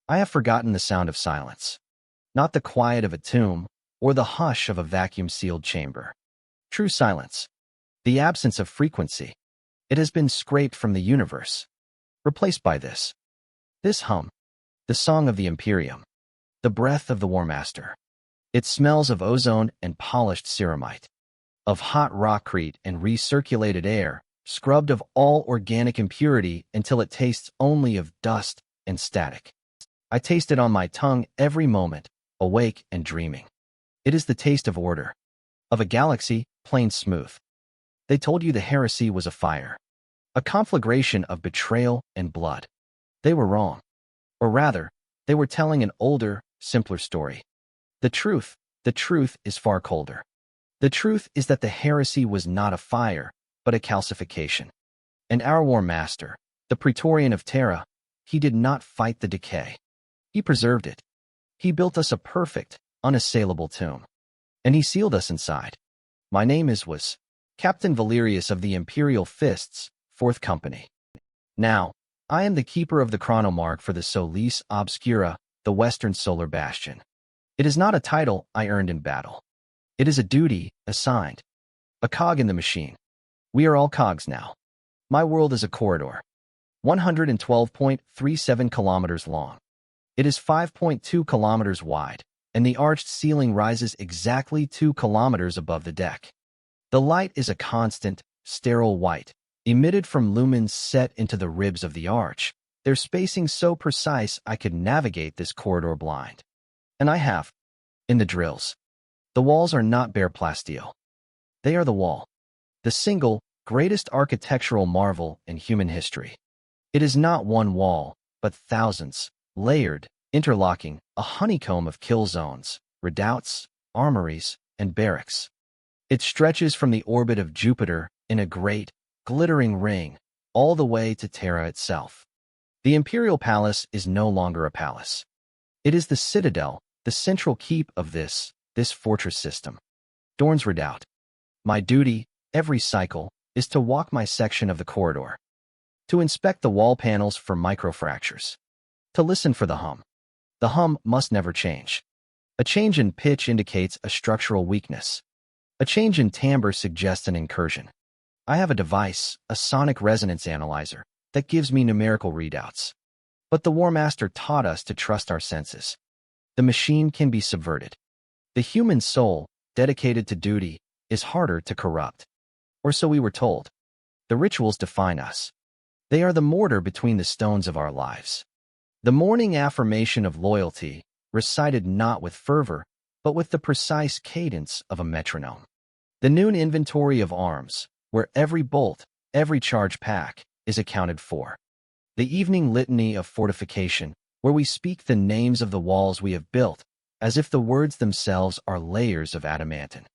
I have forgotten the sound of silence, not the quiet of a tomb or the hush of a vacuum-sealed chamber. True silence, the absence of frequency. It has been scraped from the universe, replaced by this hum, the song of the Imperium, the breath of the War Master. It smells of ozone and polished ceramite, of hot rockcrete and recirculated air, scrubbed of all organic impurity until it tastes only of dust and static. I taste it on my tongue every moment, awake and dreaming. It is the taste of order, of a galaxy plain smooth. They told you the heresy was a fire, a conflagration of betrayal and blood. They were wrong. Or rather, they were telling an older, simpler story. The truth is far colder. The truth is that the heresy was not a fire, but a calcification. And our War Master, the Praetorian of Terra, he did not fight the decay. He preserved it. He built us a perfect, unassailable tomb. And he sealed us inside. My name was Captain Valerius of the Imperial Fists, 4th Company. Now, I am the keeper of the chronomark for the Solis Obscura, the Western Solar Bastion. It is not a title I earned in battle. It is a duty assigned. A cog in the machine. We are all cogs now. My world is a corridor, 112.37 kilometers long. It is 5.2 kilometers wide, and the arched ceiling rises exactly 2 kilometers above the deck. The light is a constant, sterile white, emitted from lumens set into the ribs of the arch, their spacing so precise I could navigate this corridor blind. And I have. In the drills. The walls are not bare plasteel. They are the wall. The single, greatest architectural marvel in human history. It is not one wall, but thousands, layered, interlocking, a honeycomb of kill zones, redoubts, armories, and barracks. It stretches from the orbit of Jupiter in a great, glittering ring, all the way to Terra itself. The Imperial Palace is no longer a palace. It is the citadel, the central keep of this fortress system. Dorn's Redoubt. My duty, every cycle, is to walk my section of the corridor, to inspect the wall panels for microfractures, to listen for the hum. The hum must never change. A change in pitch indicates a structural weakness. A change in timbre suggests an incursion. I have a device, a sonic resonance analyzer, that gives me numerical readouts. But the War Master taught us to trust our senses. The machine can be subverted. The human soul, dedicated to duty, is harder to corrupt. Or so we were told. The rituals define us. They are the mortar between the stones of our lives. The morning affirmation of loyalty, recited not with fervor, but with the precise cadence of a metronome. The noon inventory of arms, where every bolt, every charge pack, is accounted for. The evening litany of fortification, where we speak the names of the walls we have built, as if the words themselves are layers of adamantine.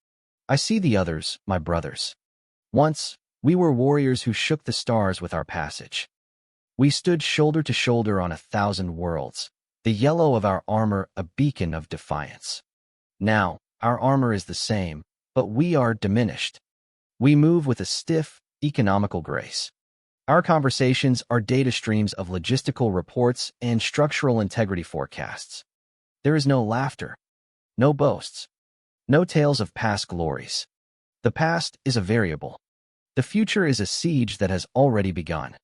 I see the others, my brothers. Once, we were warriors who shook the stars with our passage. We stood shoulder to shoulder on 1,000 worlds, the yellow of our armor a beacon of defiance. Now, our armor is the same, but we are diminished. We move with a stiff, economical grace. Our conversations are data streams of logistical reports and structural integrity forecasts. There is no laughter, no boasts, no tales of past glories. The past is a variable. The future is a siege that has already begun.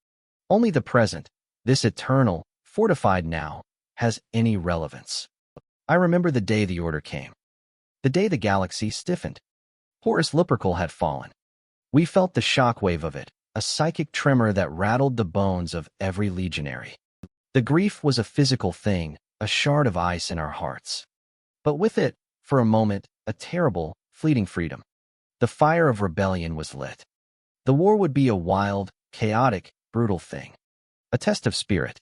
Only the present, this eternal, fortified now, has any relevance. I remember the day the order came. The day the galaxy stiffened. Horus Lupercal had fallen. We felt the shockwave of it, a psychic tremor that rattled the bones of every legionary. The grief was a physical thing, a shard of ice in our hearts. But with it, for a moment, a terrible, fleeting freedom. The fire of rebellion was lit. The war would be a wild, chaotic, brutal thing. A test of spirit.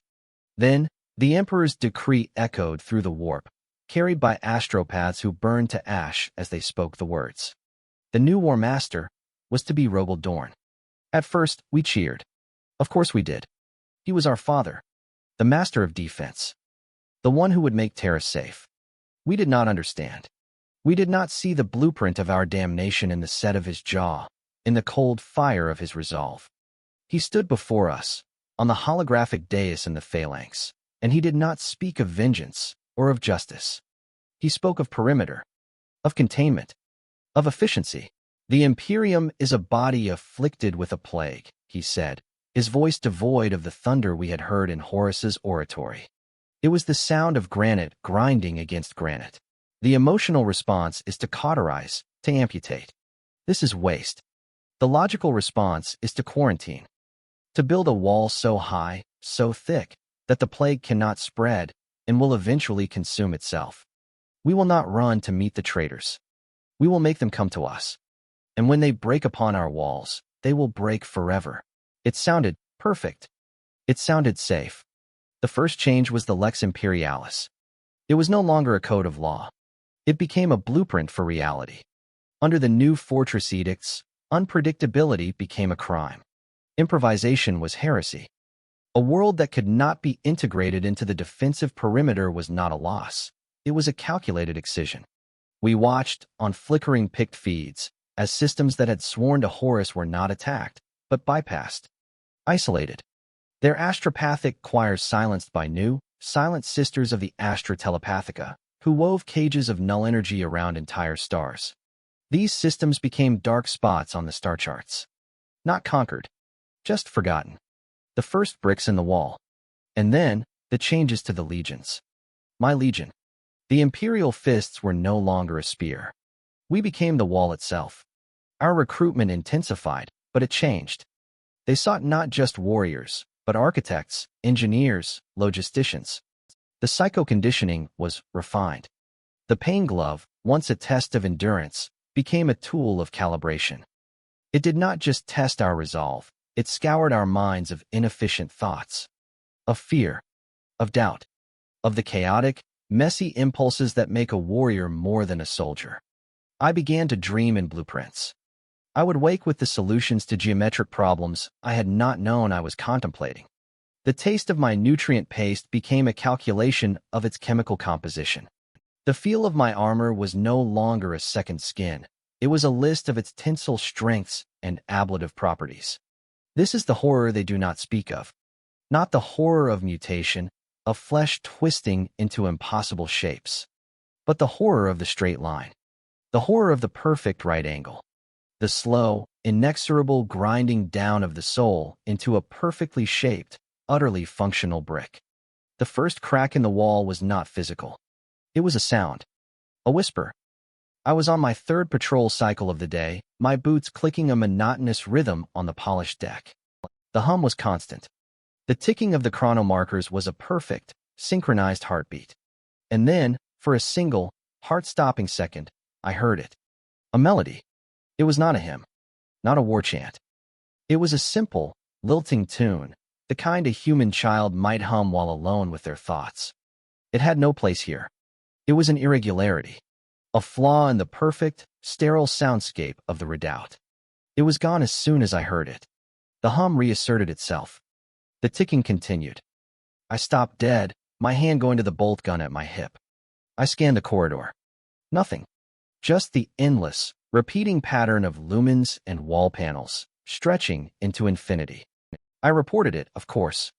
Then, the Emperor's decree echoed through the warp, carried by astropaths who burned to ash as they spoke the words. The new War Master was to be Rogel Dorn. At first, we cheered. Of course we did. He was our father, the master of defense, the one who would make Terra safe. We did not understand. We did not see the blueprint of our damnation in the set of his jaw, in the cold fire of his resolve. He stood before us, on the holographic dais in the phalanx, And he did not speak of vengeance or of justice. He spoke of perimeter, of containment, of efficiency. The Imperium is a body afflicted with a plague, he said, his voice devoid of the thunder we had heard in Horus's oratory. It was the sound of granite grinding against granite. The emotional response is to cauterize, to amputate. This is waste. The logical response is to quarantine, to build a wall so high, so thick, that the plague cannot spread and will eventually consume itself. We will not run to meet the traitors. We will make them come to us. And when they break upon our walls, they will break forever. It sounded perfect. It sounded safe. The first change was the Lex Imperialis. It was no longer a code of law. It became a blueprint for reality. Under the new fortress edicts, unpredictability became a crime. Improvisation was heresy. A world that could not be integrated into the defensive perimeter was not a loss. It was a calculated excision. We watched, on flickering picked feeds, as systems that had sworn to Horus were not attacked, but bypassed. Isolated. Their astropathic choirs silenced by new, silent sisters of the Astra Telepathica, who wove cages of null energy around entire stars. These systems became dark spots on the star charts. Not conquered, just forgotten. The first bricks in the wall. And then, the changes to the legions. My legion. The Imperial fists were no longer a spear. We became the wall itself. Our recruitment intensified, but it changed. They sought not just warriors, but architects, engineers, logisticians. The psycho-conditioning was refined. The pain glove, once a test of endurance, became a tool of calibration. It did not just test our resolve, it scoured our minds of inefficient thoughts, of fear, of doubt, of the chaotic, messy impulses that make a warrior more than a soldier. I began to dream in blueprints. I would wake with the solutions to geometric problems I had not known I was contemplating. The taste of my nutrient paste became a calculation of its chemical composition. The feel of my armor was no longer a second skin. It was a list of its tensile strengths and ablative properties. This is the horror they do not speak of. Not the horror of mutation, of flesh twisting into impossible shapes, but the horror of the straight line. The horror of the perfect right angle. The slow, inexorable grinding down of the soul into a perfectly shaped, utterly functional brick. The first crack in the wall was not physical. It was a sound. A whisper. I was on my third patrol cycle of the day, my boots clicking a monotonous rhythm on the polished deck. The hum was constant. The ticking of the chronomarkers was a perfect, synchronized heartbeat. And then, for a single, heart-stopping second, I heard it. A melody. It was not a hymn, not a war chant. It was a simple, lilting tune, the kind a human child might hum while alone with their thoughts. It had no place here. It was an irregularity, a flaw in the perfect, sterile soundscape of the redoubt. It was gone as soon as I heard it. The hum reasserted itself. The ticking continued. I stopped dead, my hand going to the bolt gun at my hip. I scanned the corridor. Nothing. Just the endless, repeating pattern of lumens and wall panels, stretching into infinity. I reported it, of course.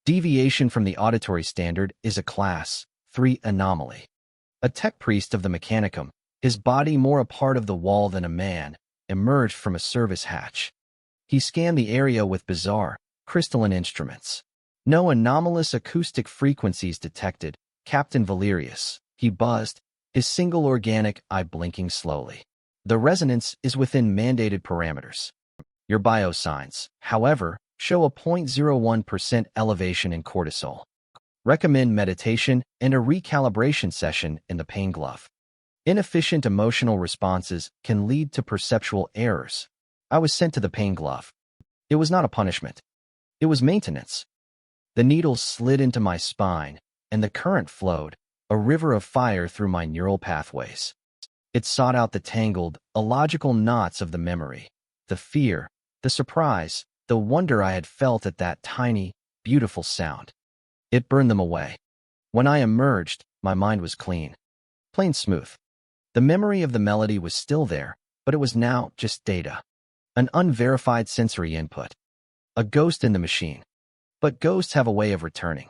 Deviation from the auditory standard is a Class 3 anomaly. A tech priest of the Mechanicum, his body more a part of the wall than a man, emerged from a service hatch. He scanned the area with bizarre, crystalline instruments. No anomalous acoustic frequencies detected, Captain Valerius, he buzzed, his single organic eye blinking slowly. The resonance is within mandated parameters. Your biosigns, however, show a 0.01% elevation in cortisol. Recommend meditation and a recalibration session in the pain glove. Inefficient emotional responses can lead to perceptual errors. I was sent to the pain glove. It was not a punishment. It was maintenance. The needle slid into my spine, and the current flowed, a river of fire through my neural pathways. It sought out the tangled, illogical knots of the memory, the fear, the surprise, the wonder I had felt at that tiny, beautiful sound. It burned them away. When I emerged, my mind was clean. Plain smooth. The memory of the melody was still there, but it was now just data. An unverified sensory input. A ghost in the machine. But ghosts have a way of returning.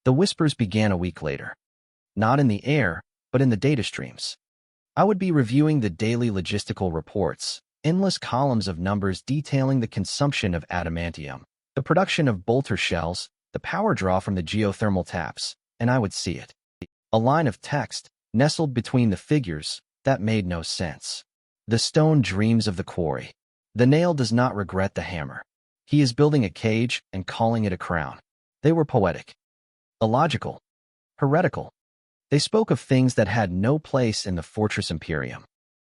The whispers began a week later. Not in the air, but in the data streams. I would be reviewing the daily logistical reports, endless columns of numbers detailing the consumption of adamantium, the production of bolter shells, the power draw from the geothermal taps, and I would see it. A line of text, nestled between the figures, that made no sense. The stone dreams of the quarry. The nail does not regret the hammer. He is building a cage and calling it a crown. They were poetic, illogical, heretical. They spoke of things that had no place in the fortress Imperium.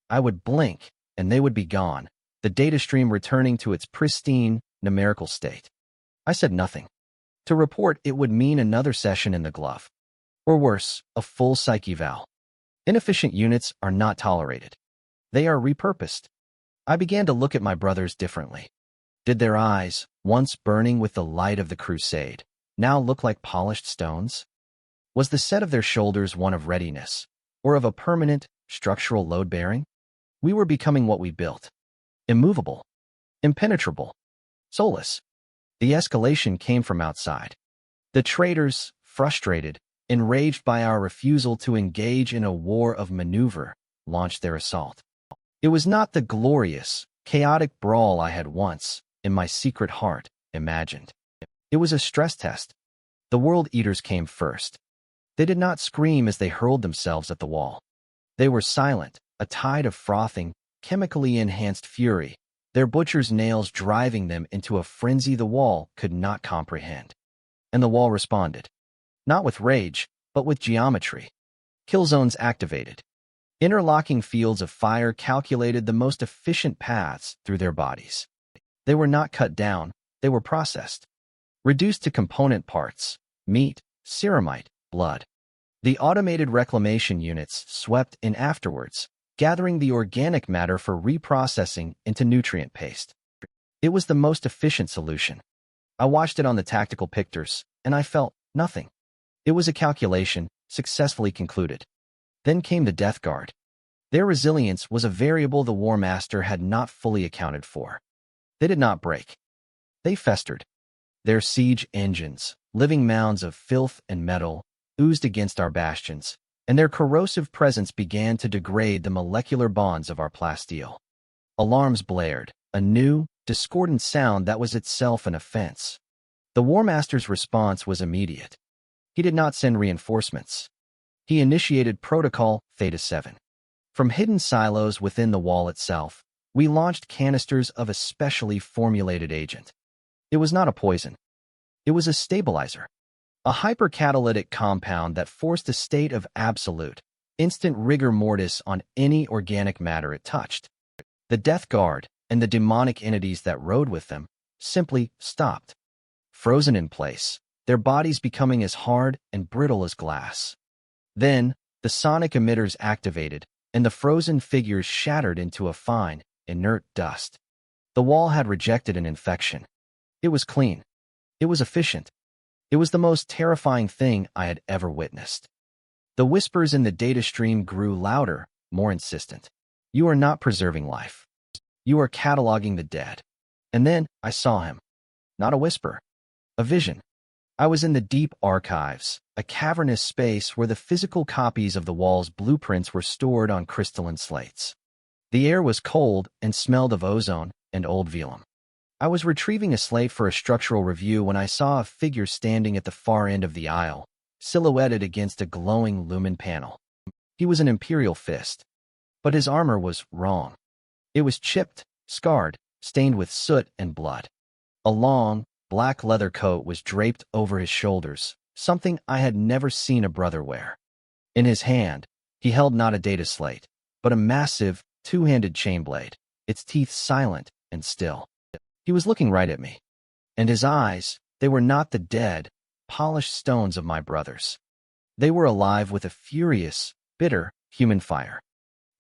I would blink, and they would be gone, the data stream returning to its pristine, numerical state. I said nothing. To report it would mean another session in the glove. Or worse, a full psyche eval. Inefficient units are not tolerated. They are repurposed. I began to look at my brothers differently. Did their eyes, once burning with the light of the crusade, now look like polished stones? Was the set of their shoulders one of readiness, or of a permanent, structural load-bearing? We were becoming what we built. Immovable. Impenetrable. Soulless. The escalation came from outside. The traitors, frustrated, enraged by our refusal to engage in a war of maneuver, launched their assault. It was not the glorious, chaotic brawl I had once, in my secret heart, imagined. It was a stress test. The World Eaters came first. They did not scream as they hurled themselves at the wall. They were silent, a tide of frothing, chemically enhanced fury, their butcher's nails driving them into a frenzy the wall could not comprehend. And the wall responded. Not with rage, but with geometry. Kill zones activated. Interlocking fields of fire calculated the most efficient paths through their bodies. They were not cut down, they were processed. Reduced to component parts, meat, ceramite, blood. The automated reclamation units swept in afterwards, gathering the organic matter for reprocessing into nutrient paste. It was the most efficient solution. I watched it on the tactical pictures, and I felt nothing. It was a calculation, successfully concluded. Then came the Death Guard. Their resilience was a variable the War Master had not fully accounted for. They did not break. They festered. Their siege engines, living mounds of filth and metal, oozed against our bastions, and their corrosive presence began to degrade the molecular bonds of our plasteel. Alarms blared, a new, discordant sound that was itself an offense. The War Master's response was immediate. He did not send reinforcements. He initiated Protocol Theta 7. From hidden silos within the wall itself, we launched canisters of a specially formulated agent. It was not a poison. It was a stabilizer. A hypercatalytic compound that forced a state of absolute, instant rigor mortis on any organic matter it touched. The Death Guard, and the demonic entities that rode with them, simply stopped. Frozen in place, their bodies becoming as hard and brittle as glass. Then, the sonic emitters activated, and the frozen figures shattered into a fine, inert dust. The wall had rejected an infection. It was clean. It was efficient. It was the most terrifying thing I had ever witnessed. The whispers in the data stream grew louder, more insistent. You are not preserving life. You are cataloging the dead. And then I saw him. Not a whisper. A vision. I was in the deep archives, a cavernous space where the physical copies of the wall's blueprints were stored on crystalline slates. The air was cold and smelled of ozone and old velum. I was retrieving a slate for a structural review when I saw a figure standing at the far end of the aisle, silhouetted against a glowing lumen panel. He was an Imperial fist. But his armor was wrong. It was chipped, scarred, stained with soot and blood. A long, black leather coat was draped over his shoulders, something I had never seen a brother wear. In his hand, he held not a data slate, but a massive, two-handed chain blade, its teeth silent and still. He was looking right at me. And his eyes, they were not the dead, polished stones of my brothers. They were alive with a furious, bitter, human fire.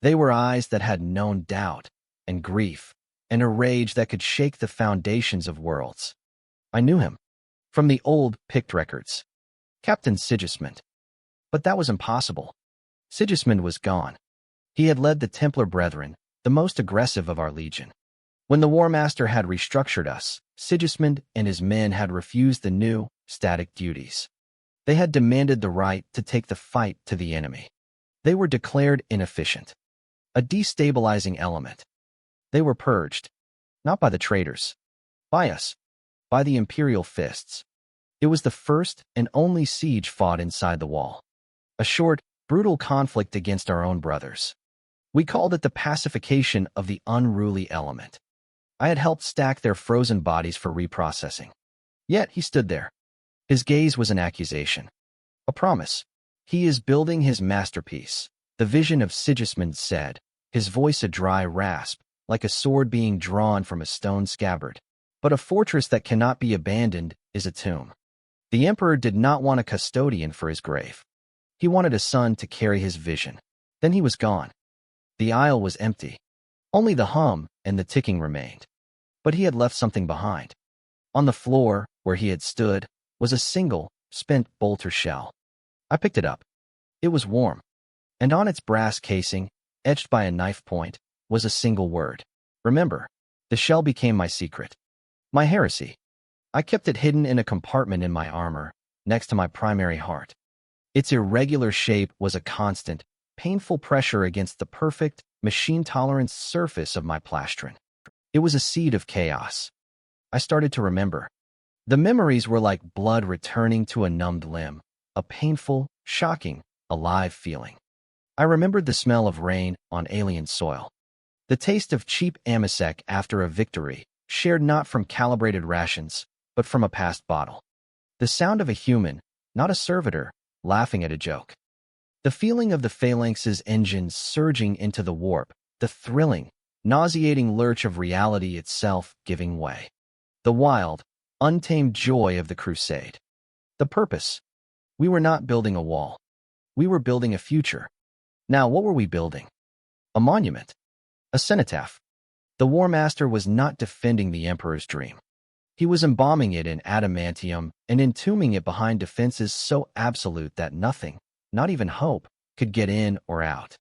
They were eyes that had known doubt and grief and a rage that could shake the foundations of worlds. I knew him. From the old Pict records. Captain Sigismund. But that was impossible. Sigismund was gone. He had led the Templar Brethren, the most aggressive of our legion. When the War Master had restructured us, Sigismund and his men had refused the new, static duties. They had demanded the right to take the fight to the enemy. They were declared inefficient, a destabilizing element. They were purged, not by the traitors, by us, by the Imperial fists. It was the first and only siege fought inside the wall. A short, brutal conflict against our own brothers. We called it the pacification of the unruly element. I had helped stack their frozen bodies for reprocessing. Yet he stood there. His gaze was an accusation, a promise. He is building his masterpiece, the vision of Sigismund said, his voice a dry rasp, like a sword being drawn from a stone scabbard. But a fortress that cannot be abandoned is a tomb. The emperor did not want a custodian for his grave. He wanted a son to carry his vision. Then he was gone. The aisle was empty. Only the hum and the ticking remained. But he had left something behind. On the floor, where he had stood, was a single, spent bolter shell. I picked it up. It was warm. And on its brass casing, etched by a knife point, was a single word. Remember. The shell became my secret. My heresy. I kept it hidden in a compartment in my armor, next to my primary heart. Its irregular shape was a constant, painful pressure against the perfect, machine-tolerant surface of my plastron. It was a seed of chaos. I started to remember. The memories were like blood returning to a numbed limb, a painful, shocking, alive feeling. I remembered the smell of rain on alien soil. The taste of cheap amasec after a victory, shared not from calibrated rations, but from a past bottle. The sound of a human, not a servitor, laughing at a joke. The feeling of the phalanx's engines surging into the warp, the thrilling, nauseating lurch of reality itself giving way. The wild, untamed joy of the crusade. The purpose. We were not building a wall. We were building a future. Now, what were we building? A monument. A cenotaph. The War Master was not defending the Emperor's dream. He was embalming it in adamantium and entombing it behind defenses so absolute that nothing, not even hope, could get in or out.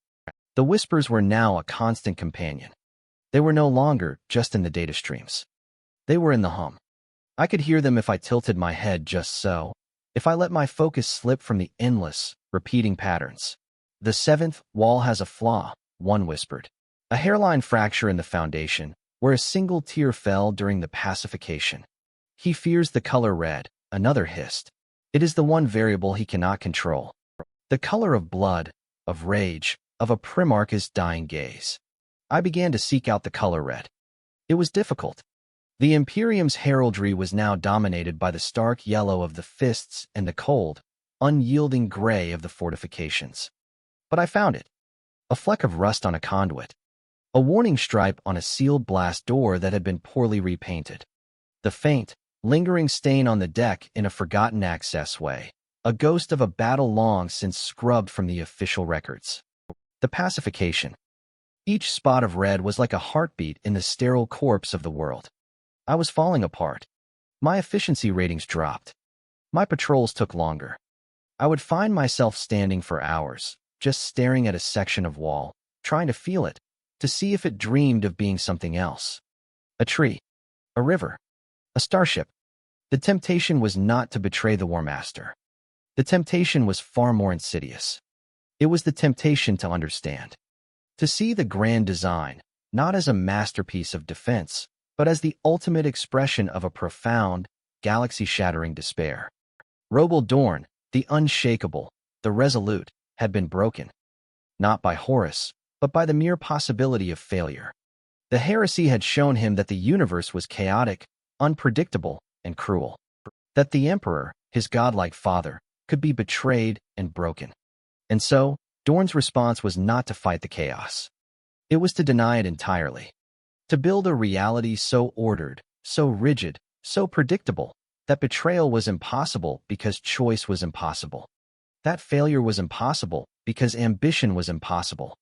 The whispers were now a constant companion. They were no longer just in the data streams. They were in the hum. I could hear them if I tilted my head just so, if I let my focus slip from the endless, repeating patterns. The seventh wall has a flaw, one whispered. A hairline fracture in the foundation, where a single tear fell during the pacification. He fears the color red, another hissed. It is the one variable he cannot control. The color of blood, of rage, of a Primarch's dying gaze. I began to seek out the color red. It was difficult. The Imperium's heraldry was now dominated by the stark yellow of the fists and the cold, unyielding gray of the fortifications. But I found it. A fleck of rust on a conduit. A warning stripe on a sealed blast door that had been poorly repainted. The faint, lingering stain on the deck in a forgotten access way. A ghost of a battle long since scrubbed from the official records. The pacification. Each spot of red was like a heartbeat in the sterile corpse of the world. I was falling apart. My efficiency ratings dropped. My patrols took longer. I would find myself standing for hours, just staring at a section of wall, trying to feel it, to see if it dreamed of being something else. A tree. A river. A starship. The temptation was not to betray the War Master. The temptation was far more insidious. It was the temptation to understand. To see the grand design, not as a masterpiece of defense, but as the ultimate expression of a profound, galaxy-shattering despair. Roble Dorn, the unshakable, the resolute, had been broken. Not by Horus, but by the mere possibility of failure. The heresy had shown him that the universe was chaotic, unpredictable, and cruel. That the Emperor, his godlike father, could be betrayed and broken. And so, Dorn's response was not to fight the chaos. It was to deny it entirely. To build a reality so ordered, so rigid, so predictable, that betrayal was impossible because choice was impossible. That failure was impossible because ambition was impossible.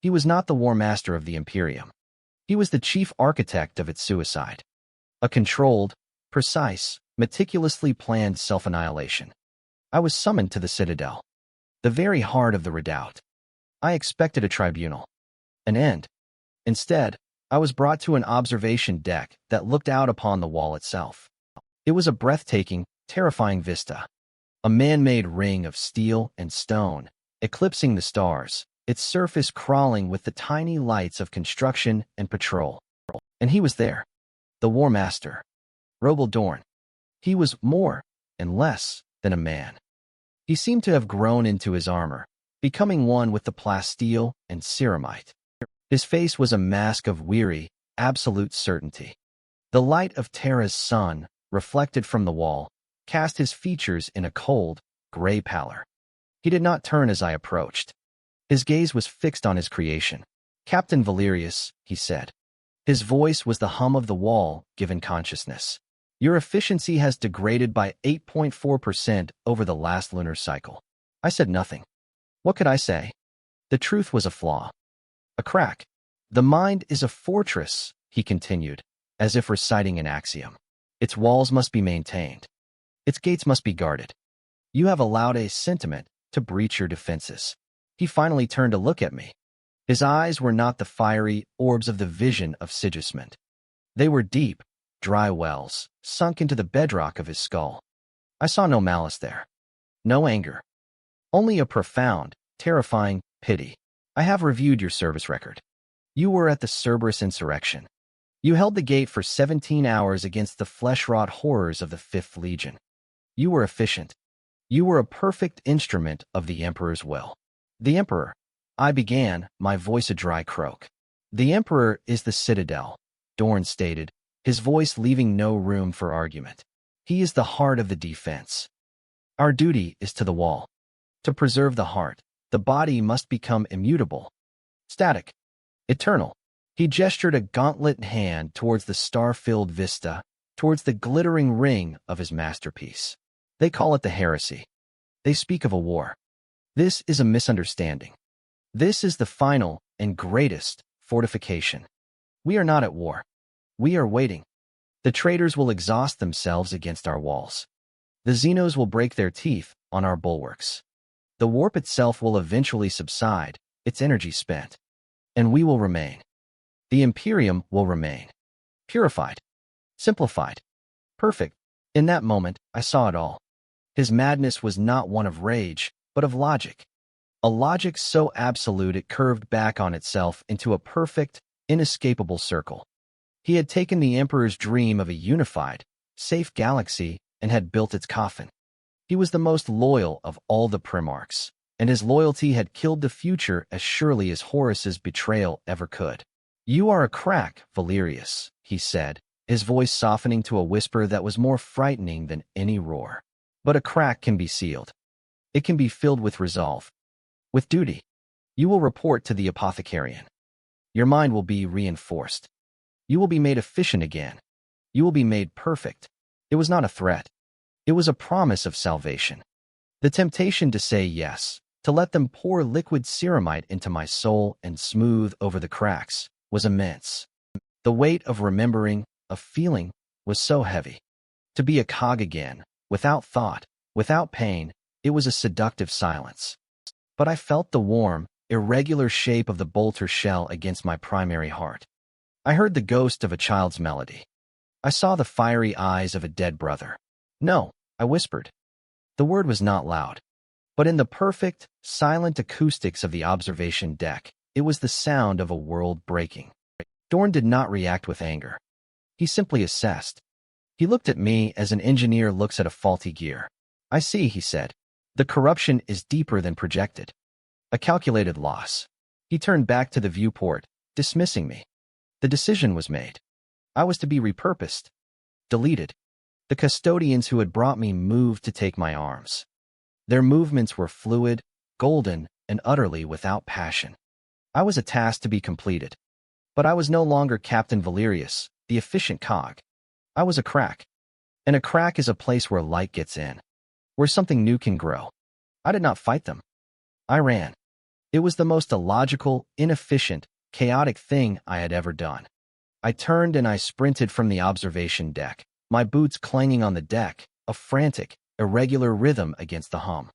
He was not the War Master of the Imperium. He was the chief architect of its suicide. A controlled, precise, meticulously planned self-annihilation. I was summoned to the Citadel. The very heart of the redoubt. I expected a tribunal. An end. Instead, I was brought to an observation deck that looked out upon the wall itself. It was a breathtaking, terrifying vista. A man-made ring of steel and stone, eclipsing the stars, its surface crawling with the tiny lights of construction and patrol. And he was there, the War Master, Roble Dorn. He was more and less than a man. He seemed to have grown into his armor, becoming one with the plasteel and ceramite. His face was a mask of weary, absolute certainty. The light of Terra's sun, reflected from the wall, cast his features in a cold, gray pallor. He did not turn as I approached. His gaze was fixed on his creation. "Captain Valerius," he said. His voice was the hum of the wall given consciousness. "Your efficiency has degraded by 8.4% over the last lunar cycle." I said nothing. What could I say? The truth was a flaw. A crack. "The mind is a fortress," he continued, as if reciting an axiom. "Its walls must be maintained. Its gates must be guarded. You have allowed a sentiment to breach your defenses." He finally turned to look at me. His eyes were not the fiery orbs of the vision of Sigismund. They were deep, dry wells, sunk into the bedrock of his skull. I saw no malice there. No anger. Only a profound, terrifying pity. "I have reviewed your service record. You were at the Cerberus insurrection. You held the gate for 17 hours against the flesh-rot horrors of the 5th Legion. You were efficient. You were a perfect instrument of the Emperor's will." "The Emperor," I began, my voice a dry croak. "The Emperor is the citadel," Dorn stated, his voice leaving no room for argument. "He is the heart of the defense. Our duty is to the wall. To preserve the heart, the body must become immutable, static, eternal." He gestured a gauntlet hand towards the star-filled vista, towards the glittering ring of his masterpiece. "They call it the Heresy. They speak of a war. This is a misunderstanding. This is the final and greatest fortification. We are not at war. We are waiting. The traitors will exhaust themselves against our walls. The Xenos will break their teeth on our bulwarks. The warp itself will eventually subside, its energy spent. And we will remain. The Imperium will remain. Purified. Simplified. Perfect." In that moment, I saw it all. His madness was not one of rage, but of logic. A logic so absolute it curved back on itself into a perfect, inescapable circle. He had taken the Emperor's dream of a unified, safe galaxy and had built its coffin. He was the most loyal of all the Primarchs, and his loyalty had killed the future as surely as Horus's betrayal ever could. "You are a crack, Valerius," he said, his voice softening to a whisper that was more frightening than any roar. "But a crack can be sealed. It can be filled with resolve. With duty. You will report to the apothecarian. Your mind will be reinforced. You will be made efficient again. You will be made perfect." It was not a threat. It was a promise of salvation. The temptation to say yes, to let them pour liquid ceramite into my soul and smooth over the cracks, was immense. The weight of remembering, of feeling, was so heavy. To be a cog again, without thought, without pain, it was a seductive silence. But I felt the warm, irregular shape of the bolter shell against my primary heart. I heard the ghost of a child's melody. I saw the fiery eyes of a dead brother. "No," I whispered. The word was not loud. But in the perfect, silent acoustics of the observation deck, it was the sound of a world breaking. Dorn did not react with anger. He simply assessed. He looked at me as an engineer looks at a faulty gear. "I see," he said. "The corruption is deeper than projected. A calculated loss." He turned back to the viewport, dismissing me. The decision was made. I was to be repurposed. Deleted. The custodians who had brought me moved to take my arms. Their movements were fluid, golden, and utterly without passion. I was a task to be completed. But I was no longer Captain Valerius, the efficient cog. I was a crack. And a crack is a place where light gets in, where something new can grow. I did not fight them. I ran. It was the most illogical, inefficient, chaotic thing I had ever done. I turned and I sprinted from the observation deck, my boots clanging on the deck, a frantic, irregular rhythm against the hum.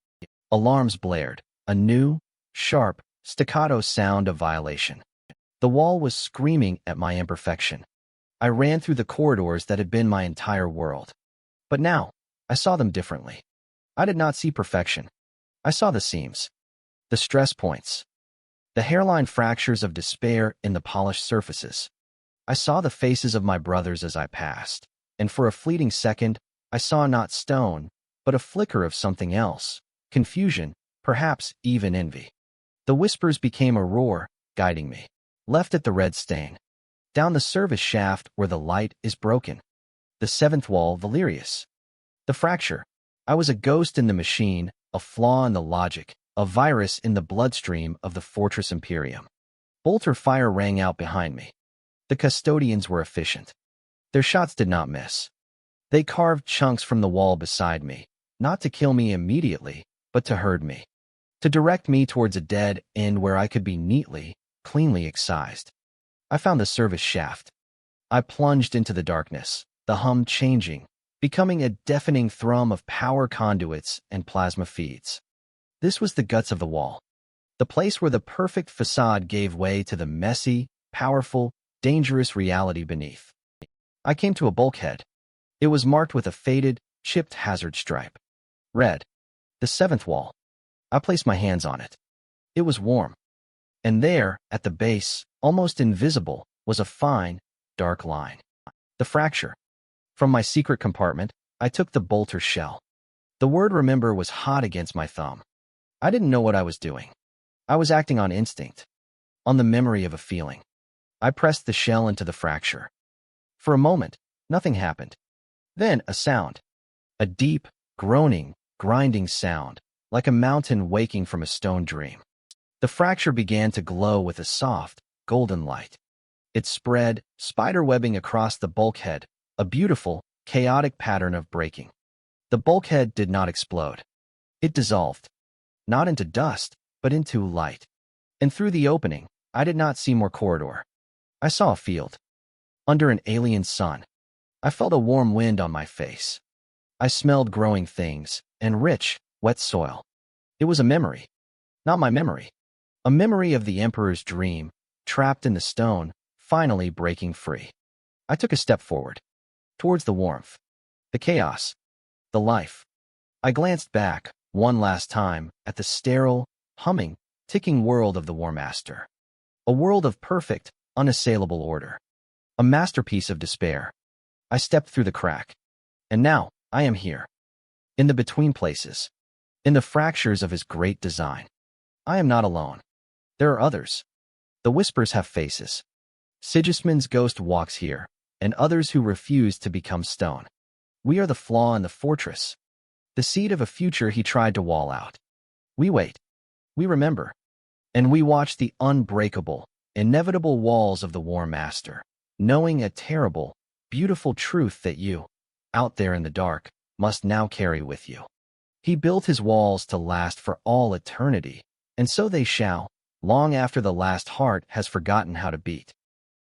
Alarms blared, a new, sharp, staccato sound of violation. The wall was screaming at my imperfection. I ran through the corridors that had been my entire world. But now, I saw them differently. I did not see perfection. I saw the seams, the stress points, the hairline fractures of despair in the polished surfaces. I saw the faces of my brothers as I passed, and for a fleeting second, I saw not stone, but a flicker of something else, confusion, perhaps even envy. The whispers became a roar, guiding me. Left at the red stain. Down the service shaft where the light is broken. The seventh wall, Valerius. The fracture. I was a ghost in the machine, a flaw in the logic, a virus in the bloodstream of the fortress Imperium. Bolter fire rang out behind me. The custodians were efficient. Their shots did not miss. They carved chunks from the wall beside me, not to kill me immediately, but to herd me. To direct me towards a dead end where I could be neatly, cleanly excised. I found the service shaft. I plunged into the darkness, the hum changing, becoming a deafening thrum of power conduits and plasma feeds. This was the guts of the wall. The place where the perfect facade gave way to the messy, powerful, dangerous reality beneath. I came to a bulkhead. It was marked with a faded, chipped hazard stripe. Red. The seventh wall. I placed my hands on it. It was warm. And there, at the base, almost invisible, was a fine, dark line. The fracture. From my secret compartment, I took the bolter shell. The word remember was hot against my thumb. I didn't know what I was doing. I was acting on instinct, on the memory of a feeling. I pressed the shell into the fracture. For a moment, nothing happened. Then a sound. A deep, groaning, grinding sound, like a mountain waking from a stone dream. The fracture began to glow with a soft, golden light. It spread, spiderwebbing across the bulkhead, a beautiful, chaotic pattern of breaking. The bulkhead did not explode. It dissolved. Not into dust, but into light. And through the opening, I did not see more corridor. I saw a field. Under an alien sun. I felt a warm wind on my face. I smelled growing things, and rich, wet soil. It was a memory. Not my memory. A memory of the Emperor's dream, trapped in the stone, finally breaking free. I took a step forward. Towards the warmth. The chaos. The life. I glanced back, one last time, at the sterile, humming, ticking world of the War Master. A world of perfect, unassailable order. A masterpiece of despair. I stepped through the crack. And now, I am here. In the between places. In the fractures of his great design. I am not alone. There are others. The whispers have faces. Sigismund's ghost walks here, and others who refuse to become stone. We are the flaw in the fortress. The seed of a future he tried to wall out. We wait. We remember. And we watch the unbreakable, inevitable walls of the War Master, knowing a terrible, beautiful truth that you, out there in the dark, must now carry with you. He built his walls to last for all eternity, and so they shall, long after the last heart has forgotten how to beat.